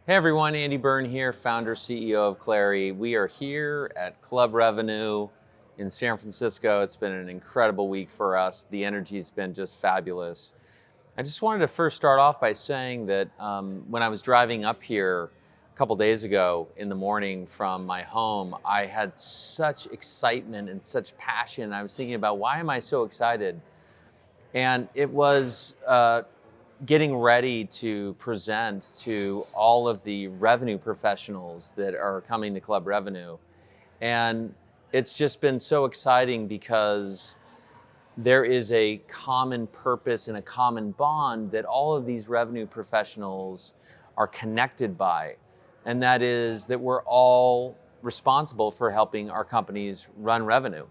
Hey everyone, Andy Byrne here, founder, CEO of Clary. We are here at Club Revenue in San Francisco. It's been an incredible week for us. The energy's been just fabulous. I just wanted to first start off by saying that when I was driving up here a couple days ago in the morning from my home, I had such excitement and such passion. I was thinking about, why am I so excited? And it was getting ready to present to all of the revenue professionals that are coming to Club Revenue. And it's just been so exciting because there is a common purpose and a common bond that all of these revenue professionals are connected by. And that is that we're all responsible for helping our companies run revenue.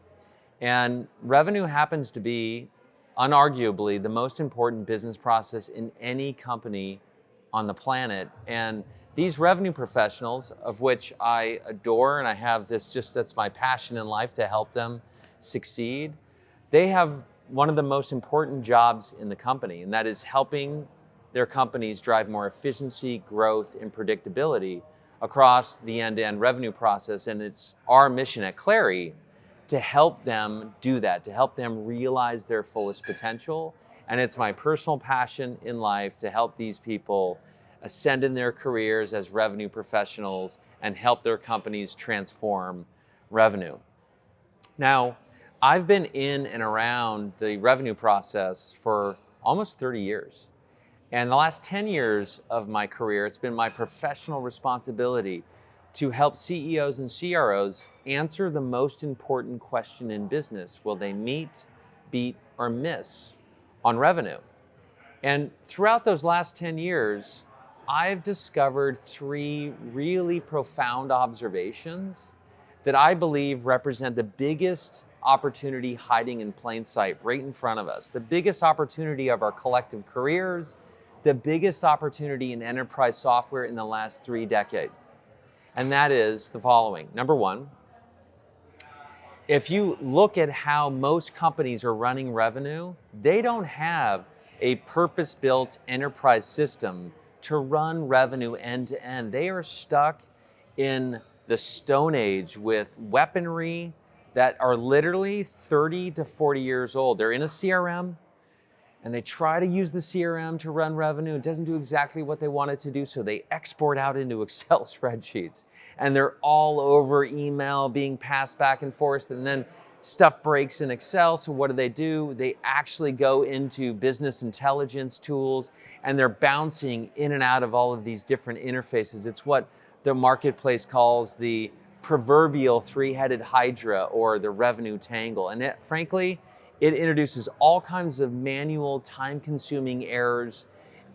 And revenue happens to be unarguably the most important business process in any company on the planet. And these revenue professionals, of which I adore, and I have this, that's my passion in life, to help them succeed, they have one of the most important jobs in the company, and that is helping their companies drive more efficiency, growth, and predictability across the end-to-end revenue process. And it's our mission at Clary to help them do that, to help them realize their fullest potential. And it's my personal passion in life to help these people ascend in their careers as revenue professionals and help their companies transform revenue. Now, I've been in and around the revenue process for almost 30 years. And the last 10 years of my career, it's been my professional responsibility to help CEOs and CROs answer the most important question in business: will they meet, beat, or miss on revenue? And throughout those last 10 years, I've discovered three really profound observations that I believe represent the biggest opportunity hiding in plain sight right in front of us, the biggest opportunity of our collective careers, the biggest opportunity in enterprise software in the last 3 decades. And that is the following. Number one, if you look at how most companies are running revenue, they don't have a purpose-built enterprise system to run revenue end to end. They are stuck in the Stone Age with weaponry that are literally 30 to 40 years old. They're in a CRM, and they try to use the CRM to run revenue. It doesn't do exactly what they want it to do, so they export out into Excel spreadsheets. And they're all over email being passed back and forth, and then stuff breaks in Excel, so what do? They actually go into business intelligence tools, and they're bouncing in and out of all of these different interfaces. It's what the marketplace calls the proverbial three-headed hydra, or the revenue tangle. And frankly, it introduces all kinds of manual, time-consuming errors,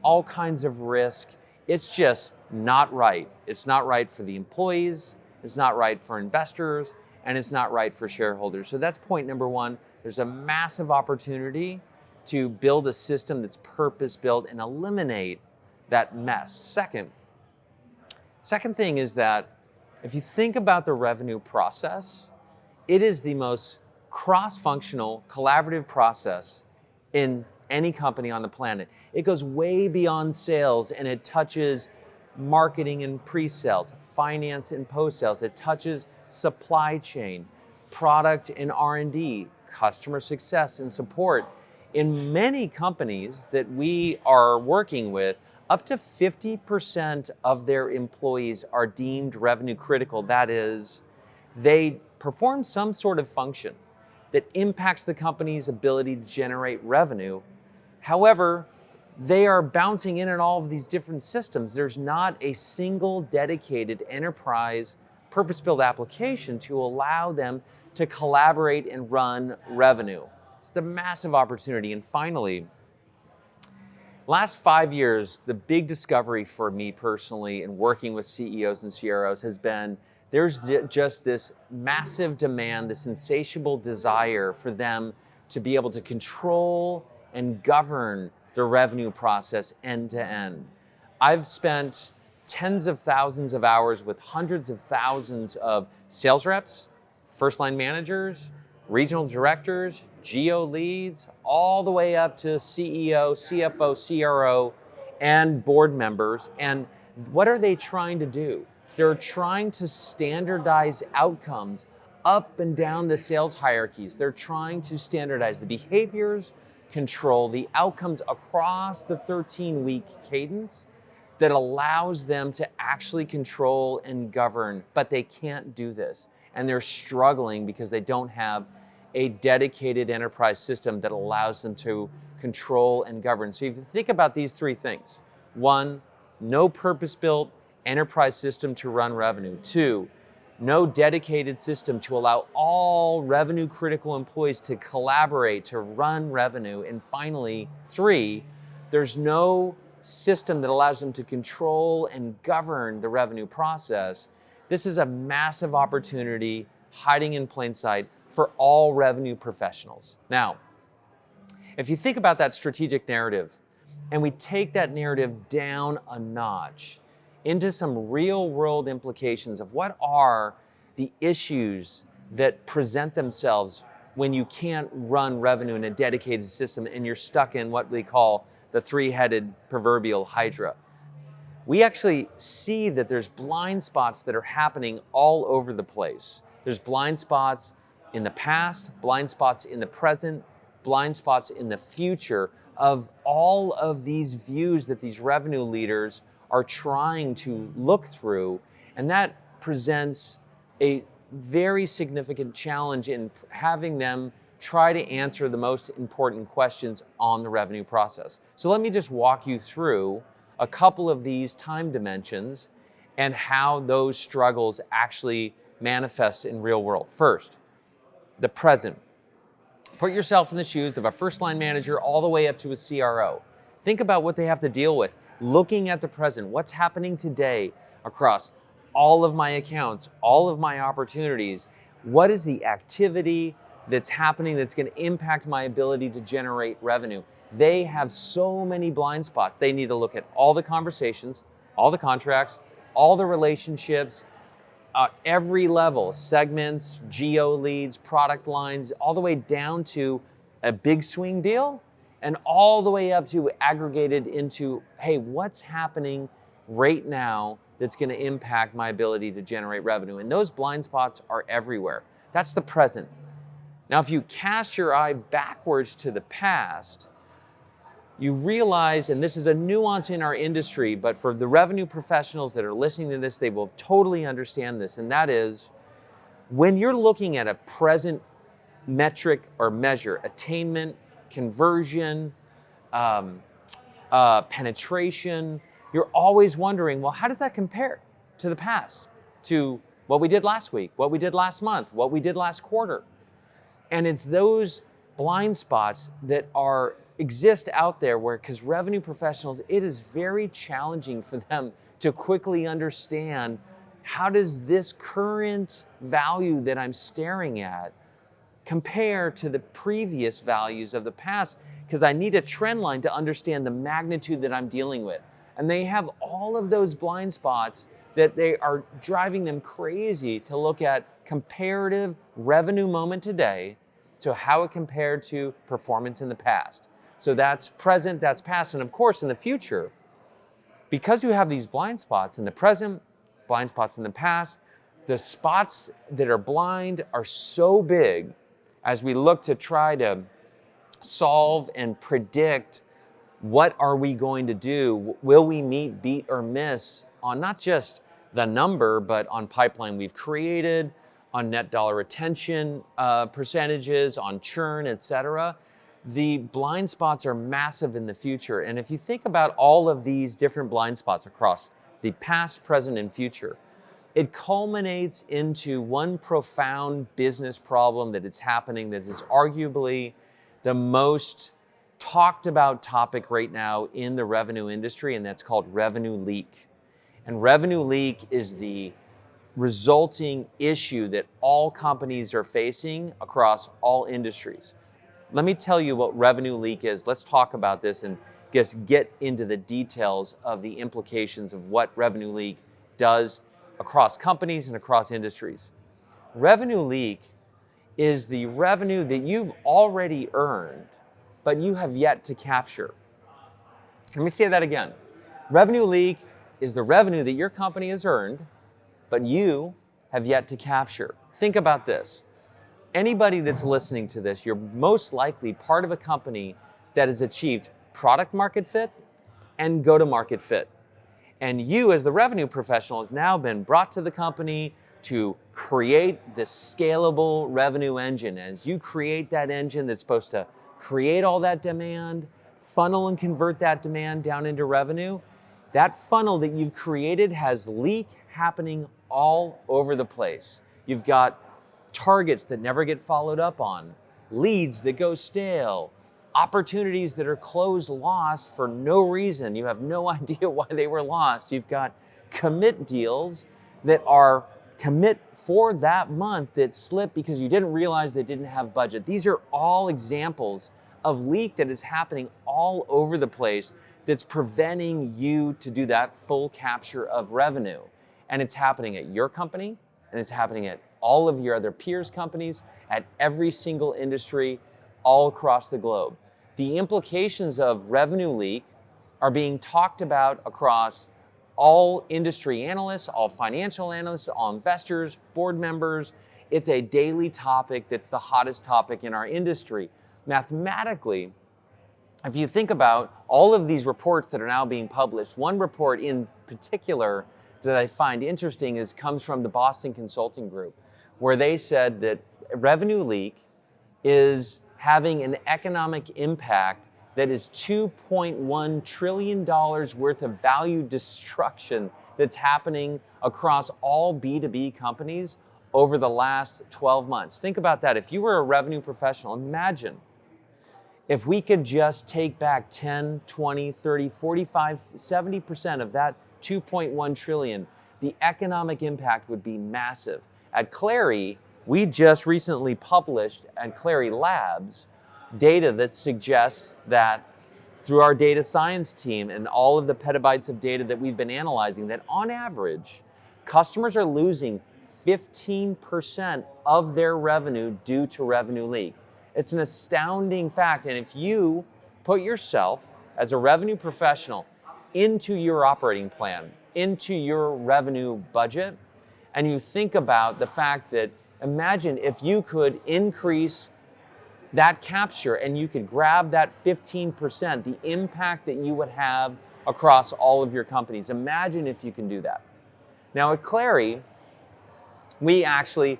all kinds of risk. It's just not right. It's not right for the employees, it's not right for investors, and it's not right for shareholders. So that's point number one. There's a massive opportunity to build a system that's purpose-built and eliminate that mess. Second thing is that if you think about the revenue process, it is the most cross-functional, collaborative process in any company on the planet. It goes way beyond sales, and it touches marketing and pre-sales, finance and post-sales. It touches supply chain, product and R&D, customer success and support. In many companies that we are working with, up to 50% of their employees are deemed revenue critical. That is, they perform some sort of function that impacts the company's ability to generate revenue. However, they are bouncing in all of these different systems. There's not a single dedicated enterprise purpose-built application to allow them to collaborate and run revenue. It's the massive opportunity. And finally, last 5 years, the big discovery for me personally in working with CEOs and CROs has been there's just this massive demand, this insatiable desire for them to be able to control and govern the revenue process end to end. I've spent tens of thousands of hours with hundreds of thousands of sales reps, first-line managers, regional directors, geo leads, all the way up to CEO, CFO, CRO, and board members. And What are they trying to do? They're trying to standardize outcomes up and down the sales hierarchies. They're trying to standardize the behaviors, control the outcomes across the 13-week cadence that allows them to actually control and govern, but they can't do this. And they're struggling because they don't have a dedicated enterprise system that allows them to control and govern. So if you think about these three things: one, no purpose-built enterprise system to run revenue. Two, no dedicated system to allow all revenue critical employees to collaborate to run revenue. And finally, three, there's no system that allows them to control and govern the revenue process. This is a massive opportunity hiding in plain sight for all revenue professionals. Now, if you think about that strategic narrative, and we take that narrative down a notch into some real world implications of what are the issues that present themselves when you can't run revenue in a dedicated system and you're stuck in what they call the three-headed proverbial hydra. We actually see that there's blind spots that are happening all over the place. There's blind spots in the past, blind spots in the present, blind spots in the future of all of these views that these revenue leaders are trying to look through. And that presents a very significant challenge in having them try to answer the most important questions on the revenue process. So let me just walk you through a couple of these time dimensions and how those struggles actually manifest in real world. First, the present. Put yourself in the shoes of a first line manager all the way up to a CRO. Think about what they have to deal with. Looking at the present, what's happening today across all of my accounts, all of my opportunities. What is the activity that's happening that's going to impact my ability to generate revenue? They have so many blind spots. They need to look at all the conversations, all the contracts, all the relationships, every level, segments, geo leads, product lines, all the way down to a big swing deal and all the way up to aggregated into, hey, what's happening right now that's going to impact my ability to generate revenue? And those blind spots are everywhere. That's the present. Now, if you cast your eye backwards to the past, you realize, and this is a nuance in our industry, but for the revenue professionals that are listening to this, they will totally understand this, and that is, when you're looking at a present metric or measure, attainment, conversion, penetration, you're always wondering, well, how does that compare to the past, to what we did last week, what we did last month, what we did last quarter? And it's those blind spots that exist out there where, because revenue professionals, it is very challenging for them to quickly understand, how does this current value that I'm staring at compare to the previous values of the past? Because I need a trend line to understand the magnitude that I'm dealing with. And they have all of those blind spots that they are driving them crazy to look at comparative revenue moment today to how it compared to performance in the past. So that's present, that's past, and of course in the future, because you have these blind spots in the present, blind spots in the past, the spots that are blind are so big as we look to try to solve and predict what are we going to do. Will we meet, beat, or miss on not just the number, but on pipeline we've created, on net dollar retention percentages, on churn, etc. The blind spots are massive in the future. And if you think about all of these different blind spots across the past, present, and future, it culminates into one profound business problem that is happening that is arguably the most talked about topic right now in the revenue industry, and that's called revenue leak. And revenue leak is the resulting issue that all companies are facing across all industries. Let me tell you what revenue leak is. Let's talk about this and just get into the details of the implications of what revenue leak does across companies and across industries. Revenue leak is the revenue that you've already earned, but you have yet to capture. Let me say that again. Revenue leak is the revenue that your company has earned, but you have yet to capture. Think about this. Anybody that's listening to this, you're most likely part of a company that has achieved product market fit and go-to-market fit. And you, as the revenue professional, has now been brought to the company to create this scalable revenue engine. As you create that engine that's supposed to create all that demand, funnel and convert that demand down into revenue, that funnel that you've created has leak happening all over the place. You've got targets that never get followed up on, leads that go stale, opportunities that are closed lost for no reason. You have no idea why they were lost. You've got commit deals that are commit for that month that slip because you didn't realize they didn't have budget. These are all examples of leak that is happening all over the place that's preventing you to do that full capture of revenue. And it's happening at your company, and it's happening at all of your other peers' companies, at every single industry, all across the globe. The implications of revenue leak are being talked about across all industry analysts, all financial analysts, all investors, board members. It's a daily topic that's the hottest topic in our industry. Mathematically, if you think about all of these reports that are now being published, one report in particular that I find interesting comes from the Boston Consulting Group, where they said that revenue leak is having an economic impact that is $2.1 trillion worth of value destruction that's happening across all B2B companies over the last 12 months. Think about that. If you were a revenue professional, imagine if we could just take back 10, 20, 30, 45, 70% of that 2.1 trillion, the economic impact would be massive. At Clary, we just recently published at Clary Labs data that suggests that through our data science team and all of the petabytes of data that we've been analyzing, that on average, customers are losing 15% of their revenue due to revenue leak. It's an astounding fact. And if you put yourself as a revenue professional into your operating plan, into your revenue budget, and you think about the fact that imagine if you could increase that capture and you could grab that 15%, the impact that you would have across all of your companies. Imagine if you can do that. Now at Clary, we actually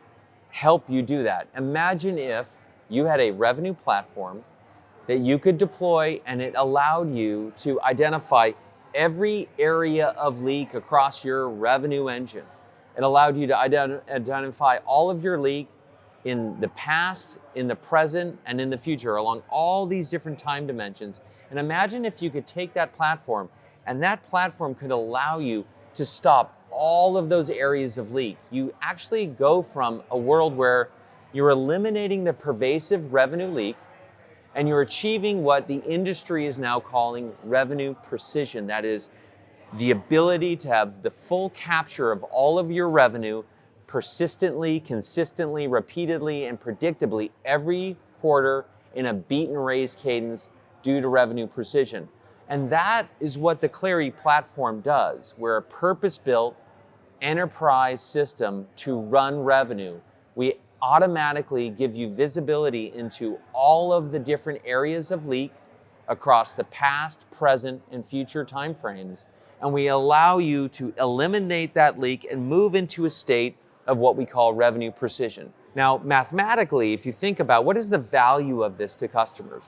help you do that. Imagine if you had a revenue platform that you could deploy and it allowed you to identify every area of leak across your revenue engine. It allowed you to identify all of your leak in the past, in the present, and in the future along all these different time dimensions. And imagine if you could take that platform and that platform could allow you to stop all of those areas of leak. You actually go from a world where you're eliminating the pervasive revenue leak and you're achieving what the industry is now calling revenue precision. That is the ability to have the full capture of all of your revenue persistently, consistently, repeatedly, and predictably every quarter in a beat and raise cadence due to revenue precision. And that is what the Clary platform does. We're a purpose-built enterprise system to run revenue. We automatically give you visibility into all of the different areas of leak across the past, present, and future timeframes. And we allow you to eliminate that leak and move into a state of what we call revenue precision. Now, mathematically, if you think about what is the value of this to customers,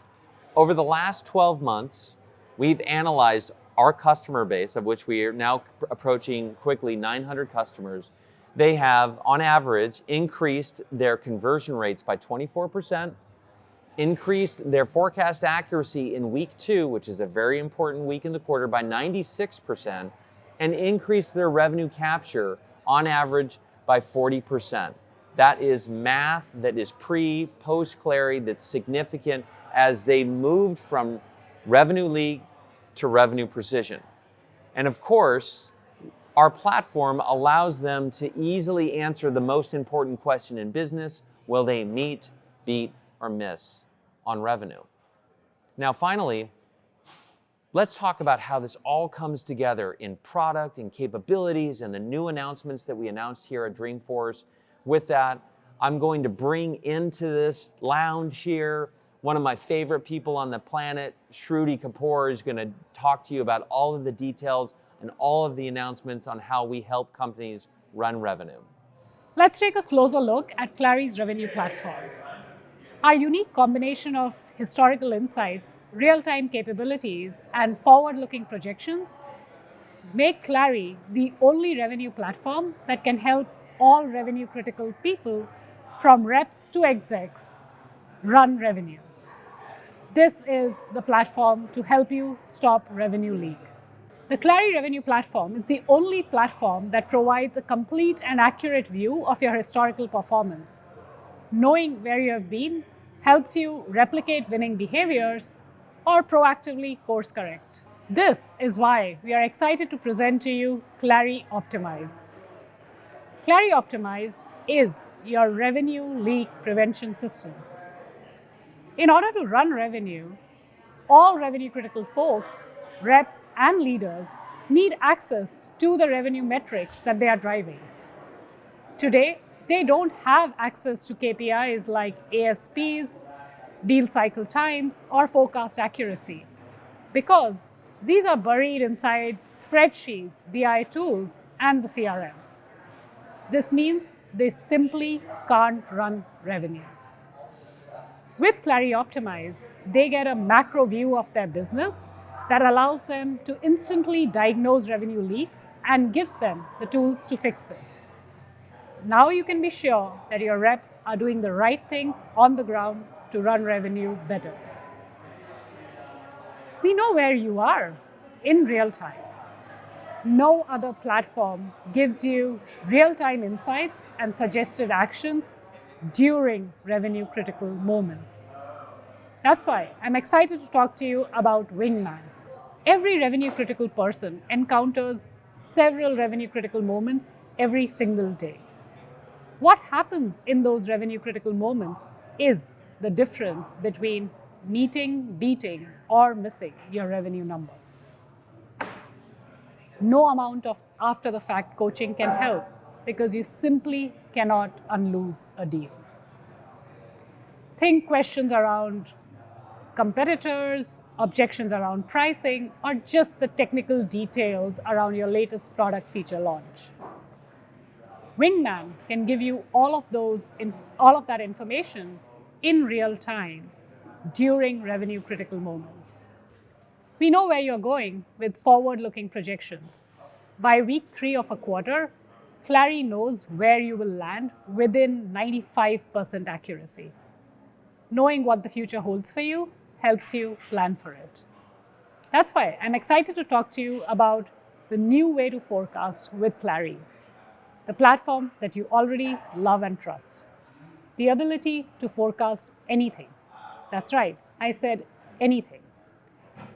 over the last 12 months, we've analyzed our customer base, of which we are now approaching quickly 900 customers. They have, on average, increased their conversion rates by 24%, increased their forecast accuracy in week 2, which is a very important week in the quarter, by 96%, and increased their revenue capture, on average, by 40%. That is math that is post-Clary, that's significant as they moved from revenue leak to revenue precision. And of course, our platform allows them to easily answer the most important question in business: will they meet, beat, or miss on revenue? Now, finally, Let's talk about how this all comes together in product and capabilities and the new announcements that we announced here at Dreamforce. With that, I'm going to bring into this lounge here one of my favorite people on the planet. Shruti Kapoor is going to talk to you about all of the details and all of the announcements on how we help companies run revenue. Let's take a closer look at Clary's revenue platform. Our unique combination of historical insights, real-time capabilities, and forward-looking projections make Clary the only revenue platform that can help all revenue-critical people, from reps to execs, run revenue. This is the platform to help you stop revenue leak. The Clary Revenue Platform is the only platform that provides a complete and accurate view of your historical performance. Knowing where you have been helps you replicate winning behaviors or proactively course correct. This is why we are excited to present to you Clary Optimize. Clary Optimize is your revenue leak prevention system. In order to run revenue, all revenue critical folks, reps, and leaders need access to the revenue metrics that they are driving. Today, they don't have access to KPIs like ASPs, deal cycle times, or forecast accuracy because these are buried inside spreadsheets, BI tools, and the CRM. This means they simply can't run revenue. With Clary Optimize, they get a macro view of their business that allows them to instantly diagnose revenue leaks and gives them the tools to fix it. Now you can be sure that your reps are doing the right things on the ground to run revenue better. We know where you are in real time. No other platform gives you real-time insights and suggested actions during revenue critical moments. That's why I'm excited to talk to you about Wingman. Every revenue critical person encounters several revenue critical moments every single day. What happens in those revenue critical moments is the difference between meeting, beating, or missing your revenue number. No amount of after-the-fact coaching can help because you simply cannot unloose a deal. Think questions around competitors, objections around pricing, or just the technical details around your latest product feature launch. Wingman can give you all of that information in real time during revenue critical moments. We know where you're going with forward-looking projections. By week 3 of a quarter, Clary knows where you will land within 95% accuracy. Knowing what the future holds for you helps you plan for it. That's why I'm excited to talk to you about the new way to forecast with Clary, the platform that you already love and trust. The ability to forecast anything. That's right, I said anything.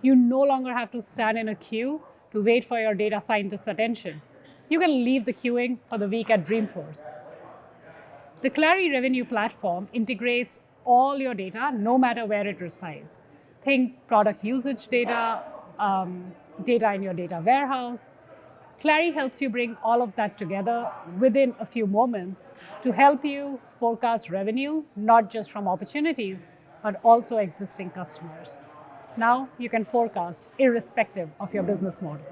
You no longer have to stand in a queue to wait for your data scientist's attention. You can leave the queuing for the week at Dreamforce. The Clary Revenue Platform integrates all your data, no matter where it resides. Think product usage data, data in your data warehouse. Clary helps you bring all of that together within a few moments to help you forecast revenue, not just from opportunities, but also existing customers. Now you can forecast irrespective of your business model.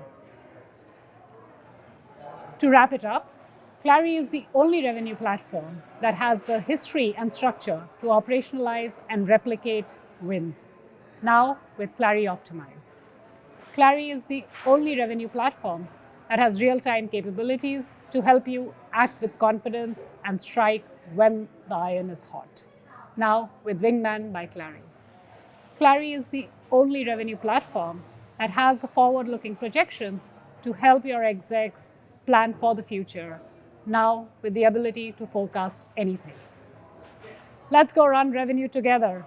To wrap it up, Clary is the only revenue platform that has the history and structure to operationalize and replicate wins. Now with Clary Optimize. Clary is the only revenue platform that has real-time capabilities to help you act with confidence and strike when the iron is hot. Now with Wingman by Clary. Clary is the only revenue platform that has the forward-looking projections to help your execs plan for the future, now with the ability to forecast anything. Let's go run revenue together.